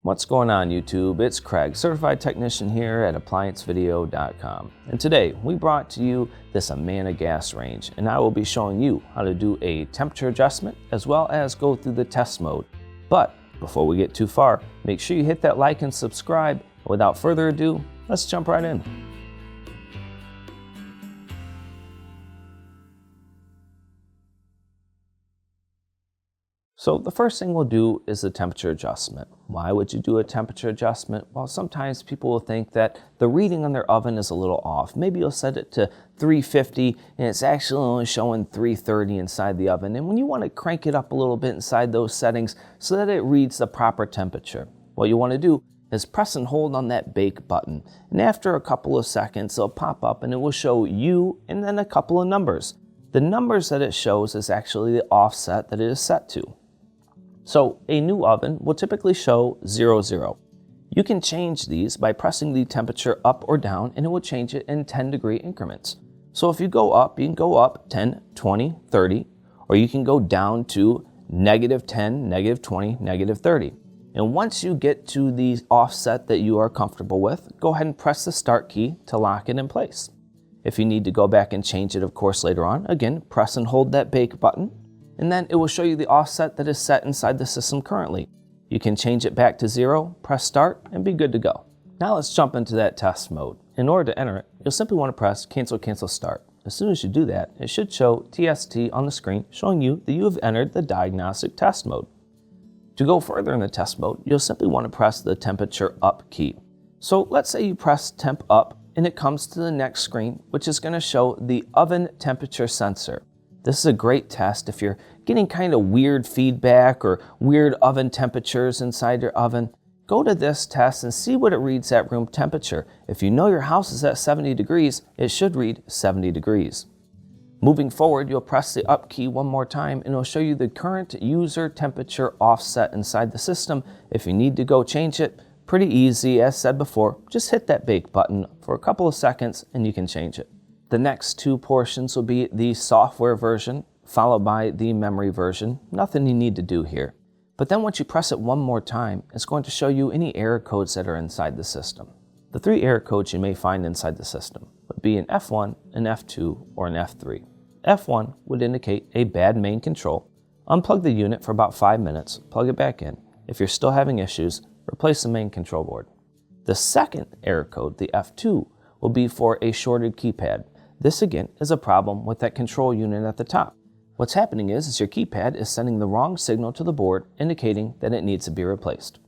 What's going on YouTube? It's Craig, certified technician here at ApplianceVideo.com. And today we brought to you this Amana gas range, and I will be showing you how to do a temperature adjustment as well as go through the test mode. But before we get too far, make sure you hit that like and subscribe. Without further ado, let's jump right in. So the first thing we'll do is the temperature adjustment. Why would you do a temperature adjustment? Well, sometimes people will think that the reading on their oven is a little off. Maybe you'll set it to 350 and it's actually only showing 330 inside the oven. And when you want to crank it up a little bit inside those settings so that it reads the proper temperature, what you want to do is press and hold on that bake button. And after a couple of seconds, it'll pop up and it will show you and then a couple of numbers. The numbers that it shows is actually the offset that it is set to. So a new oven will typically show 00. You can change these by pressing the temperature up or down, and it will change it in 10-degree increments. So if you go up, you can go up 10, 20, 30, or you can go down to -10, -20, -30. And once you get to the offset that you are comfortable with, go ahead and press the start key to lock it in place. If you need to go back and change it, of course, later on, again, press and hold that bake button, and then it will show you the offset that is set inside the system currently. You can change it back to 0, press start, and be good to go. Now let's jump into that test mode. In order to enter it, you'll simply want to press cancel, cancel, start. As soon as you do that, it should show TST on the screen showing you that you have entered the diagnostic test mode. To go further in the test mode, you'll simply want to press the temperature up key. So let's say you press temp up and it comes to the next screen, which is going to show the oven temperature sensor. This is a great test if you're getting kind of weird feedback or weird oven temperatures inside your oven. Go to this test and see what it reads at room temperature. If you know your house is at 70 degrees, it should read 70 degrees. Moving forward, you'll press the up key one more time and it'll show you the current user temperature offset inside the system. If you need to go change it, pretty easy. As said before, just hit that bake button for a couple of seconds and you can change it. The next two portions will be the software version, followed by the memory version. Nothing you need to do here. But then once you press it one more time, it's going to show you any error codes that are inside the system. The 3 error codes you may find inside the system would be an F1, an F2, or an F3. F1 would indicate a bad main control. Unplug the unit for about 5 minutes, plug it back in. If you're still having issues, replace the main control board. The second error code, the F2, will be for a shorted keypad. This again is a problem with that control unit at the top. What's happening is your keypad is sending the wrong signal to the board, indicating that it needs to be replaced.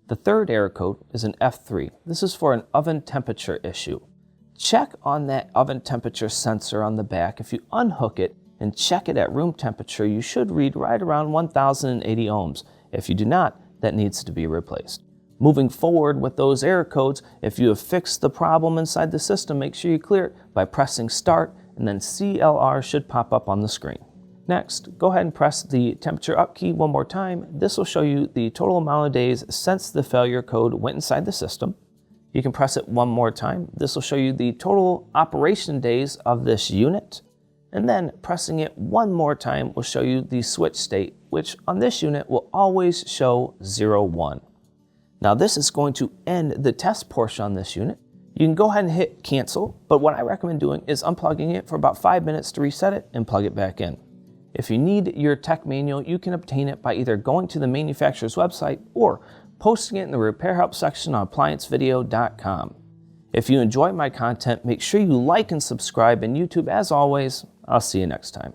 The third error code is an F3. This is for an oven temperature issue. Check on that oven temperature sensor on the back. If you unhook it and check it at room temperature, you should read right around 1080 ohms. If you do not, that needs to be replaced. Moving forward with those error codes, if you have fixed the problem inside the system, make sure you clear it by pressing start, and then CLR should pop up on the screen. Next, go ahead and press the temperature up key one more time. This will show you the total amount of days since the failure code went inside the system. You can press it one more time. This will show you the total operation days of this unit. And then pressing it one more time will show you the switch state, which on this unit will always show 01. Now this is going to end the test portion on this unit. You can go ahead and hit cancel, but what I recommend doing is unplugging it for about 5 minutes to reset it and plug it back in. If you need your tech manual, you can obtain it by either going to the manufacturer's website or posting it in the repair help section on ApplianceVideo.com. If you enjoy my content, make sure you like and subscribe, and YouTube, as always, I'll see you next time.